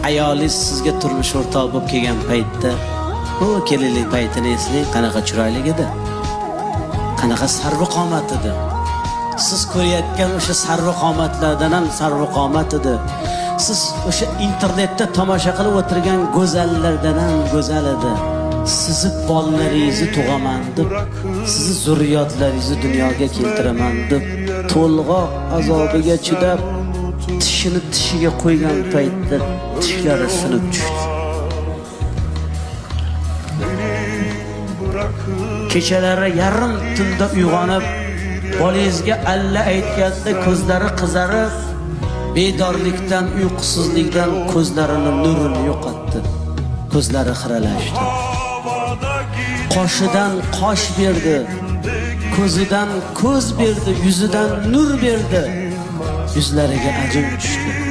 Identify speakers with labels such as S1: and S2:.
S1: ayolingiz sizga turmush o'rtoq bo'lib kelgan paytda, o kelinlik paytini eslang, qanaqa chiroyli edi. Qanaqa sarvqomat edi. Siz ko'rayotgan o'sha sarvqomatlardan ham sarvqomat edi. Siz o'sha internetda tomosha qilib o'tirgan go'zallardan ham go'zal edi. Sizni bolalaringizni tug'aman deb, sizni zurriyotlaringizni dunyoga keltiraman deb, to'lg'oq azobiga chidab, tishini tishiga qo'ygan paytda tishlari sinib tushdi. Kechalari yarim tunda uyg'onib, bolangizga alla aytganda ko'zlari qizarib, bedorlikdan, uyqusizlikdan ko'zlarining nurini yo'qotdi. Ko'zlari xiralashdi. Qoshidan qosh berdi, ko'zidan ko'z berdi, yuzidan nur berdi. Yuzlariga ajin tushdi.